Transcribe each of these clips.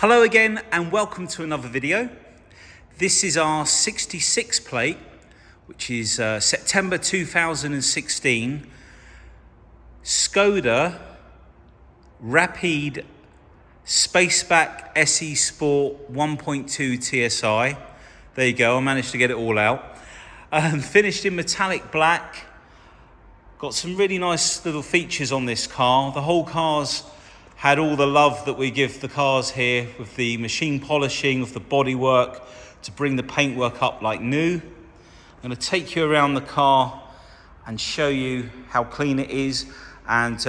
Hello again and welcome to another video. This is our 66 plate, which is September 2016 Skoda Rapid Spaceback SE Sport 1.2 TSI. There you go, I managed to get it all out. Finished in metallic black. Got some really nice little features on this car. The whole car's had all the love that we give the cars here with the machine polishing of the bodywork to bring the paintwork up like new. I'm going to take you around the car and show you how clean it is. And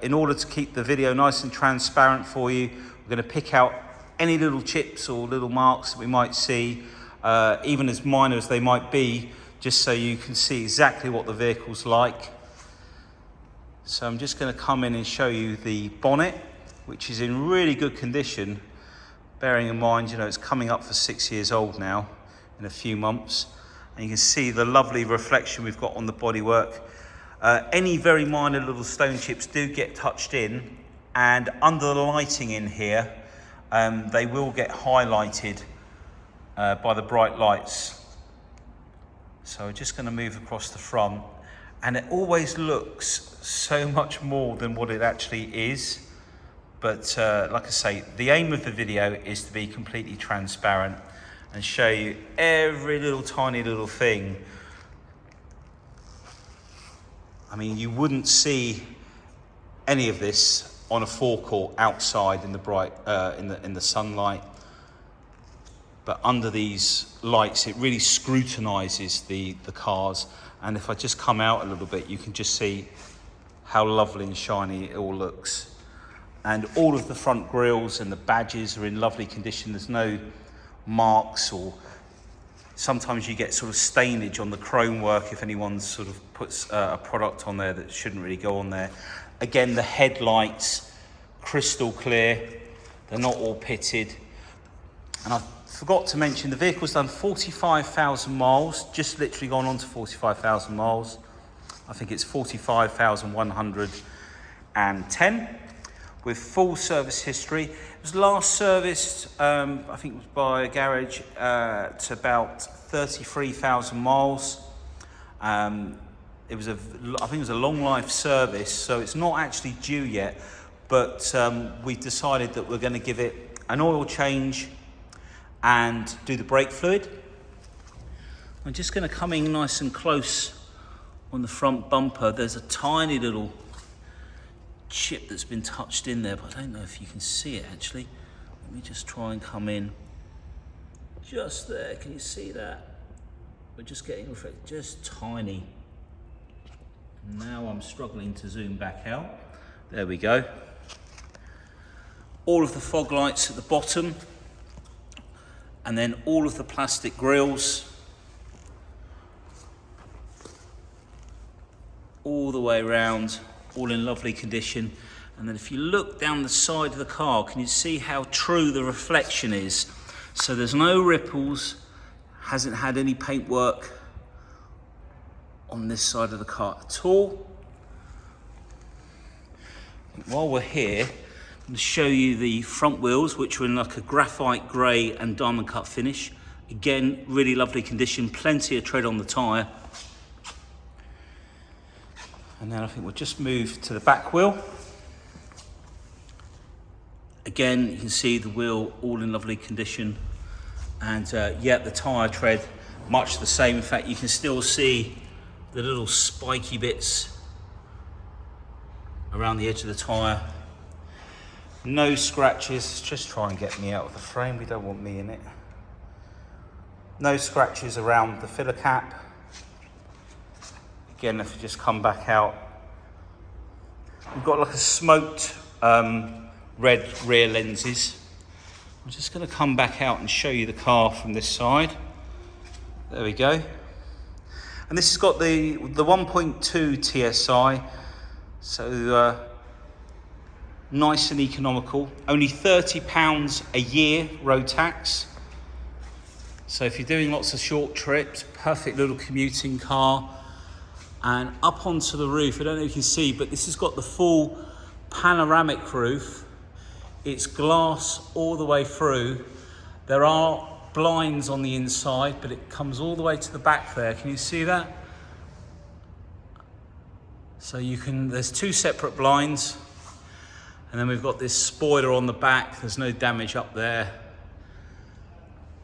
in order to keep the video nice and transparent for you, we're going to pick out any little chips or little marks that we might see, even as minor as they might be, just so you can see exactly what the vehicle's like. So I'm just going to come in and show you the bonnet, which is in really good condition, bearing in mind, it's coming up for 6 years old now in a few months. And you can see the lovely reflection we've got on the bodywork. Any very minor little stone chips do get touched in, and under the lighting in here, they will get highlighted by the bright lights. So we're just going to move across the front, and it always looks so much more than what it actually is. But like I say, the aim of the video is to be completely transparent and show you every little tiny little thing. I mean, you wouldn't see any of this on a forecourt outside in the bright in the sunlight, but under these lights it really scrutinizes the cars. And if I just come out a little bit, you can just see how lovely and shiny it all looks. And all of the front grills and the badges are in lovely condition. There's no marks, or sometimes you get sort of stainage on the chrome work if anyone sort of puts a product on there that shouldn't really go on there. Again, the headlights, crystal clear. They're not all pitted. And I forgot to mention, the vehicle's done 45,000 miles, just literally gone on to 45,000 miles. I think it's 45,110. With full service history. It was last serviced, I think it was by a garage, to about 33,000 miles. I think it was a long life service, so it's not actually due yet, but we've decided that we're going to give it an oil change and do the brake fluid. I'm just going to come in nice and close on the front bumper. There's a tiny little chip that's been touched in there, but I don't know if you can see it actually. Let me just try and come in just there. Can you see that? We're just getting reflected, just tiny. Now I'm struggling to zoom back out. There we go. All of the fog lights at the bottom, and then all of the plastic grills all the way around, all in lovely condition. And then if you look down the side of the car, can you see how true the reflection is? So there's no ripples, hasn't had any paintwork on this side of the car at all. While we're here, I'm going to show you the front wheels, which are in like a graphite grey and diamond cut finish. Again, really lovely condition, plenty of tread on the tyre. And then I think we'll just move to the back wheel. Again, you can see the wheel all in lovely condition. And yeah, the tyre tread, much the same. In fact, you can still see the little spiky bits around the edge of the tyre. No scratches. Just try and get me out of the frame. We don't want me in it. No scratches around the filler cap. Again, if you just come back out, we've got like a smoked red rear lenses. I'm just going to come back out and show you the car from this side. There we go. And this has got the 1.2 TSI, so nice and economical. Only £30 a year road tax. So if you're doing lots of short trips, perfect little commuting car. And up onto the roof, I don't know if you can see, but this has got the full panoramic roof. It's glass all the way through. There are blinds on the inside, but it comes all the way to the back there. Can you see that? So there's two separate blinds, and then we've got this spoiler on the back. There's no damage up there.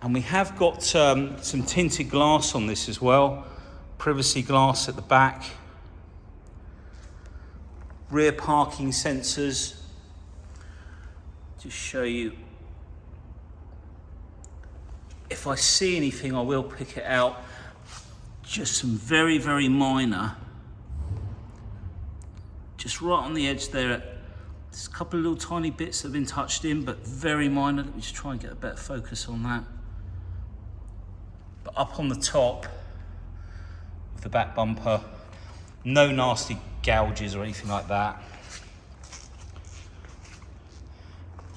And we have got some tinted glass on this as well. Privacy glass at the back. Rear parking sensors. Just show you. If I see anything, I will pick it out. Just some very, very minor. Just right on the edge there. There's a couple of little tiny bits that have been touched in, but very minor. Let me just try and get a better focus on that. But up on the top of the back bumper, no nasty gouges or anything like that.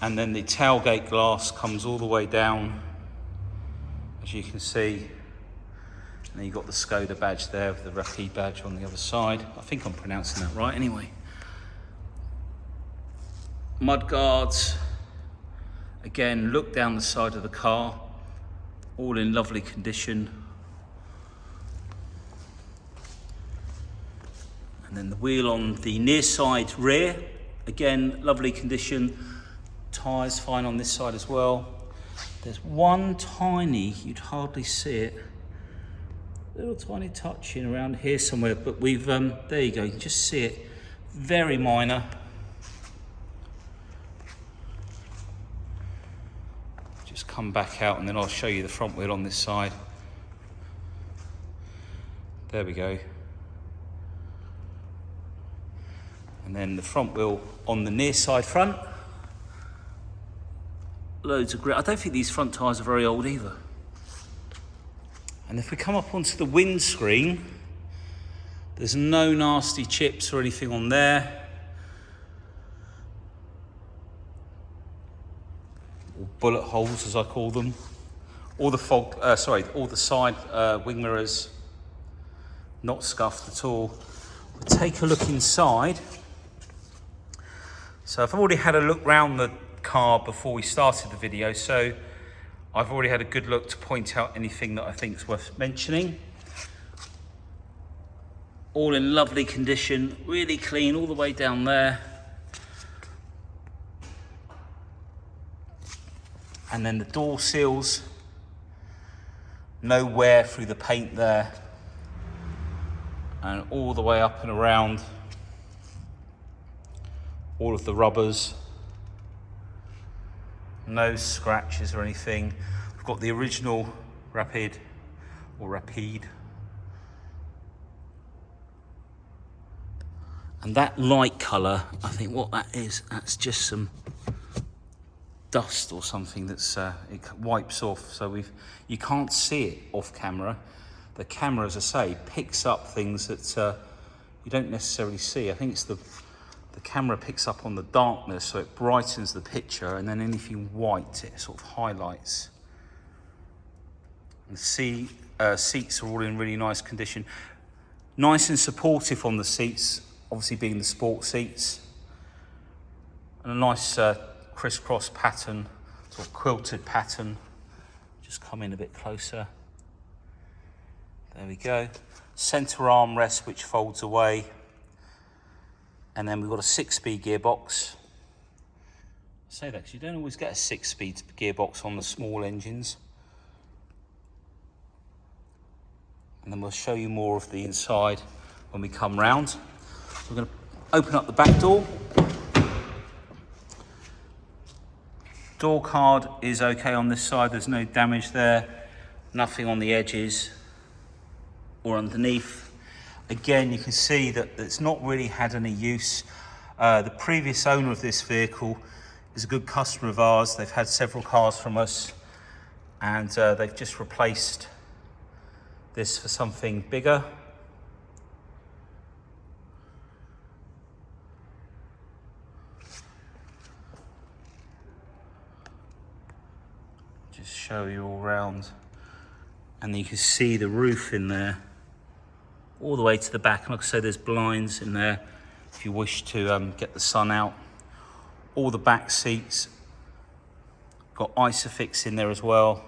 And then the tailgate glass comes all the way down, as you can see. And then you've got the Skoda badge there with the Rapid badge on the other side. I think I'm pronouncing that right anyway. Mud guards. Again, look down the side of the car. All in lovely condition. And then the wheel on the near side rear. Again, lovely condition. Tyres fine on this side as well. There's one tiny, you'd hardly see it, little tiny touching around here somewhere, but we've, there you go, you can just see it, very minor. Just come back out and then I'll show you the front wheel on this side. There we go. And then the front wheel on the near side front. Loads of grip. I don't think these front tyres are very old either. And if we come up onto the windscreen, there's no nasty chips or anything on there. Or bullet holes, as I call them. All the all the side wing mirrors, not scuffed at all. We'll take a look inside. So I've already had a look round the car before we started the video, so I've already had a good look to point out anything that I think is worth mentioning. All in lovely condition, really clean all the way down there. And then the door seals, no wear through the paint there, and all the way up and around all of the rubbers. No scratches or anything. We've got the original Rapid. And that light colour, I think what that is, that's just some dust or something that's it wipes off. So you can't see it off camera. The camera, as I say, picks up things that you don't necessarily see. I think it's the camera picks up on the darkness, so it brightens the picture, and then anything white it sort of highlights. And the seats are all in really nice condition. Nice and supportive on the seats, obviously being the sport seats. And a nice crisscross pattern, sort of quilted pattern. Just come in a bit closer. There we go. Centre armrest which folds away. And then we've got a 6-speed gearbox. I say that because you don't always get a 6-speed gearbox on the small engines. And then we'll show you more of the inside when we come round. We're going to open up the back door. Door card is okay on this side. There's no damage there. Nothing on the edges or underneath. Again, you can see that it's not really had any use. The previous owner of this vehicle is a good customer of ours. They've had several cars from us, and they've just replaced this for something bigger. Just show you all round. And you can see the roof in there, all the way to the back. And like I say, there's blinds in there if you wish to get the sun out. All the back seats Got Isofix in there as well.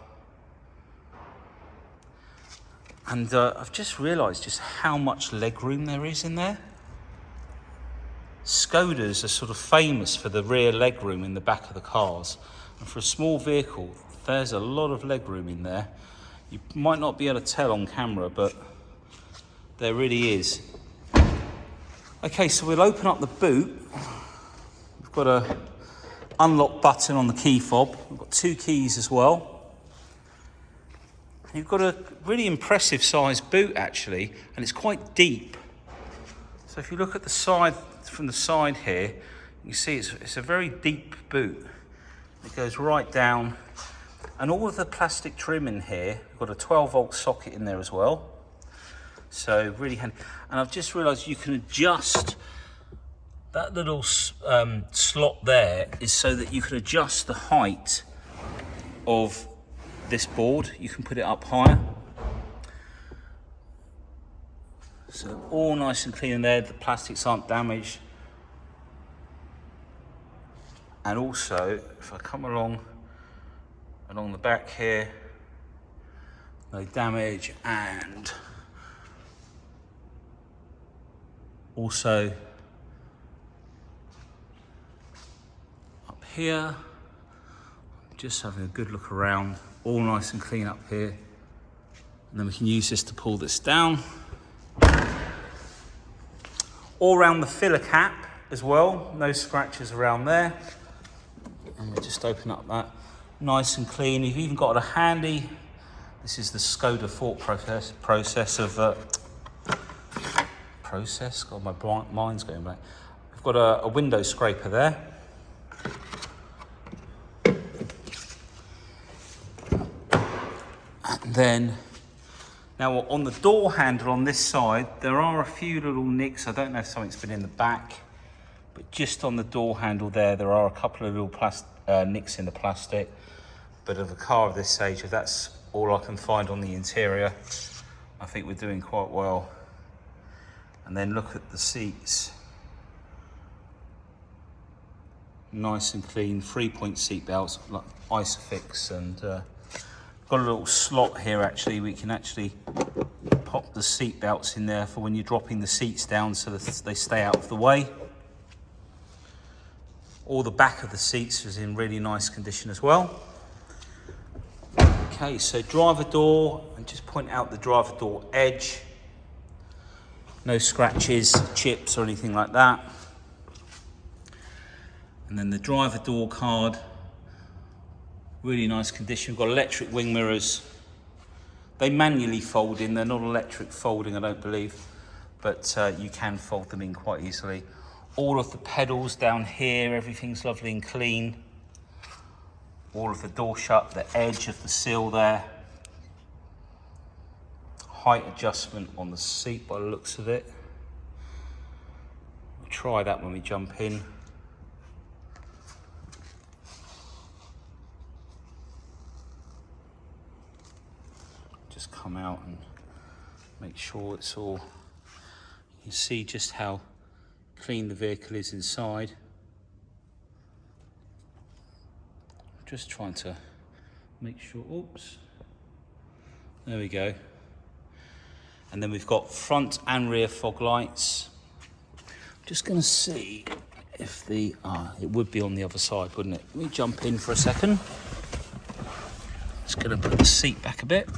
And I've just realised just how much legroom there is in there. Skodas are sort of famous for the rear legroom in the back of the cars. And for a small vehicle, there's a lot of legroom in there. You might not be able to tell on camera, but there really is. Okay, so we'll open up the boot. We've got a unlock button on the key fob. We've got 2 keys as well. And you've got a really impressive sized boot actually, and it's quite deep. So if you look at the side, from the side here, you see it's a very deep boot. It goes right down, and all of the plastic trim in here, we've got a 12-volt socket in there as well. So really handy. And I've just realised you can adjust that little slot there is so that you can adjust the height of this board. You can put it up higher. So all nice and clean in there, the plastics aren't damaged. And also, if I come along the back here, no damage, and also up here, just having a good look around, all nice and clean up here. And then we can use this to pull this down. All around the filler cap as well, no scratches around there. And we'll just open up that, nice and clean. You've even got a handy, this is the Skoda thought process of, God, my mind's going back. We've got a window scraper there. And then, now on the door handle on this side, there are a few little nicks. I don't know if something's been in the back, but just on the door handle there are a couple of little nicks in the plastic. But of a car of this age, if that's all I can find on the interior, I think we're doing quite well. And then look at the seats. Nice and clean, 3-point seat belts, like Isofix, and got a little slot here actually. We can actually pop the seat belts in there for when you're dropping the seats down so that they stay out of the way. All the back of the seats is in really nice condition as well. Okay, so driver door, and just point out the driver door edge. No scratches, chips or anything like that. And then the driver door card, really nice condition. We've got electric wing mirrors. They manually fold in, they're not electric folding, I don't believe, but you can fold them in quite easily. All of the pedals down here, everything's lovely and clean. All of the door shut, the edge of the sill there. Height adjustment on the seat by the looks of it. We'll try that when we jump in. Just come out and make sure it's all, you can see just how clean the vehicle is inside. Just trying to make sure, oops, there we go. And then we've got front and rear fog lights. Just gonna see if the, it would be on the other side, wouldn't it? Let me jump in for a second. Just gonna put the seat back a bit.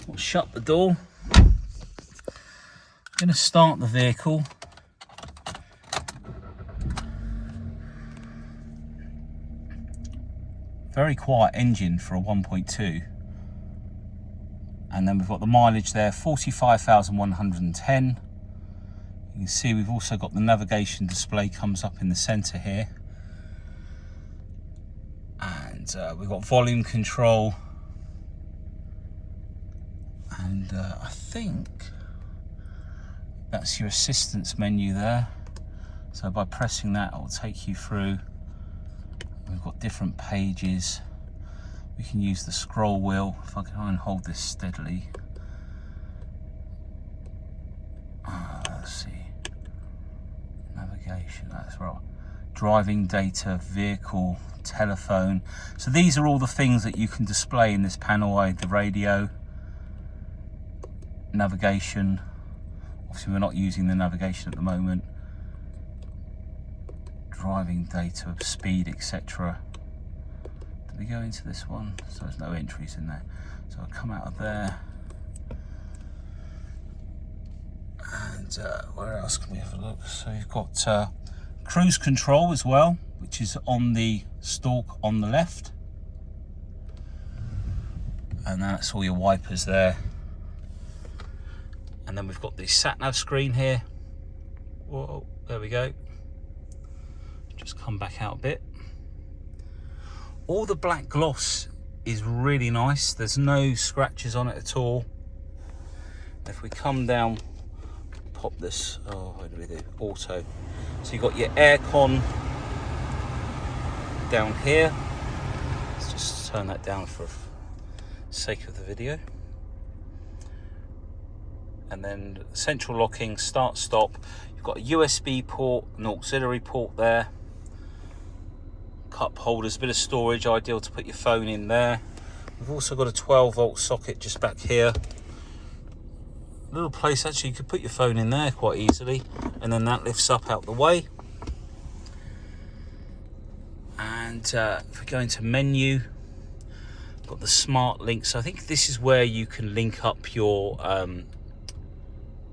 We'll shut the door. I'm gonna start the vehicle. Very quiet engine for a 1.2. And then we've got the mileage there, 45,110. You can see we've also got the navigation display comes up in the center here. And we've got volume control. And I think that's your assistance menu there. So by pressing that, it will take you through. We've got different pages. We can use the scroll wheel. If I can try and hold this steadily. Let's see. Navigation, that's right. Driving data, vehicle, telephone. So these are all the things that you can display in this panel, like the radio, navigation. Obviously we're not using the navigation at the moment. Driving data, speed, etc. Did we go into this one? So there's no entries in there. So I'll come out of there. And where else can we have a look? So you've got cruise control as well, which is on the stalk on the left. And that's all your wipers there. And then we've got the sat-nav screen here. Whoa, there we go. Just come back out a bit. All the black gloss is really nice. There's no scratches on it at all. If we come down, pop this, oh, what do we do? Auto. So you've got your aircon down here. Let's just turn that down for sake of the video. And then central locking, start, stop. You've got a USB port, an auxiliary port there. Cup holders, a bit of storage, ideal to put your phone in there. We've also got a 12-volt socket just back here. A little place actually you could put your phone in there quite easily, and then that lifts up out the way. And if we go into menu, got the smart link. So I think this is where you can link up your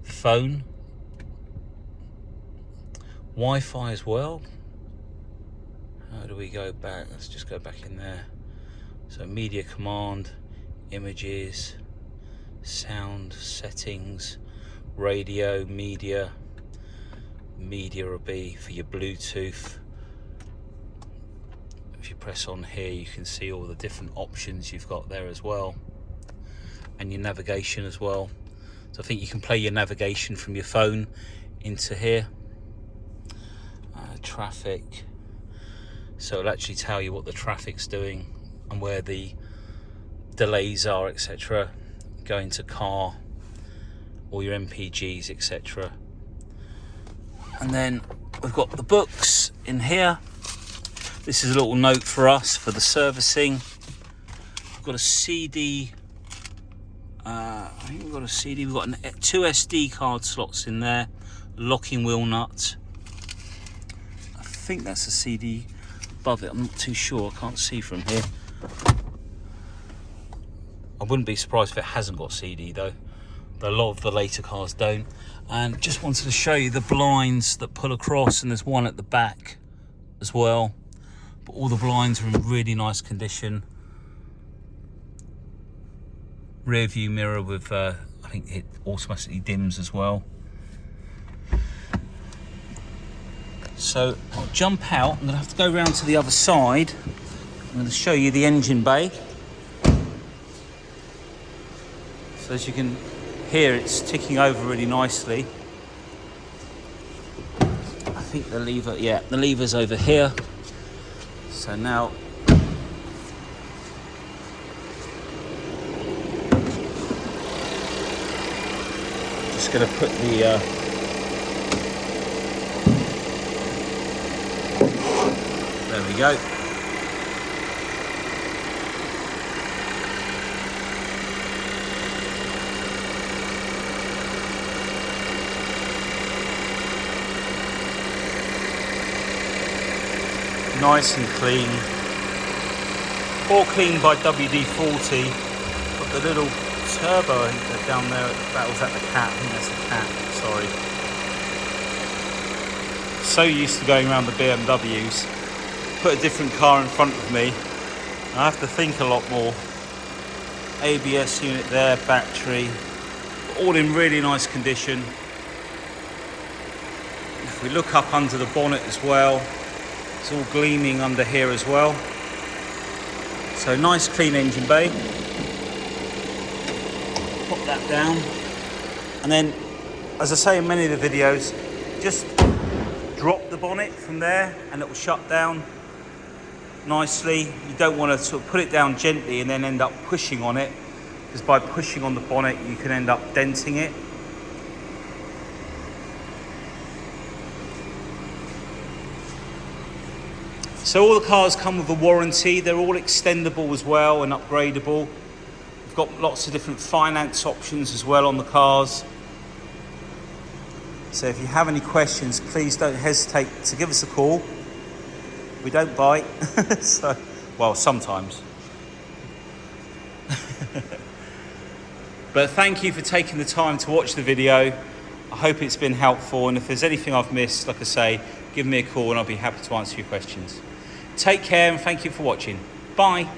phone, Wi-Fi as well. How do we go back? Let's just go back in there. So media command, images, sound settings, radio, media will be for your Bluetooth. If you press on here, you can see all the different options you've got there as well, and your navigation as well. So I think you can play your navigation from your phone into here. Traffic, so it'll actually tell you what the traffic's doing and where the delays are, etc. Going to car, all your MPGs, etc. And then we've got the books in here. This is a little note for us for the servicing. We've got a CD. I think we've got a CD. We've got two SD card slots in there. Locking wheel nut. I think that's a CD above it. I'm not too sure. I can't see from here. I wouldn't be surprised if it hasn't got CD though. A lot of the later cars don't. And just wanted to show you the blinds that pull across, and there's one at the back as well. But all the blinds are in really nice condition. Rear view mirror with, I think it automatically dims as well. So I'll jump out. I'm going to have to go around to the other side. I'm going to show you the engine bay. So as you can hear, it's ticking over really nicely. I think the lever, yeah, the lever's over here. So now just going to put the there we go. Nice and clean. All cleaned by WD-40. Got the little turbo down there. That was at the cat. I think that's the cat. Sorry. So used to going around the BMWs. Put a different car in front of me. I have to think a lot more. ABS unit there, battery. All in really nice condition. If we look up under the bonnet as well, it's all gleaming under here as well. So nice clean engine bay. Pop that down. And then, as I say in many of the videos, just drop the bonnet from there and it will shut down nicely. You don't want to sort of put it down gently and then end up pushing on it, because by pushing on the bonnet you can end up denting it. So all the cars come with a warranty. They're all extendable as well and upgradable. We've got lots of different finance options as well on the cars. So if you have any questions, please don't hesitate to give us a call. We don't bite, so, well, sometimes. But thank you for taking the time to watch the video. I hope it's been helpful, and if there's anything I've missed, like I say, give me a call and I'll be happy to answer your questions. Take care and thank you for watching. Bye.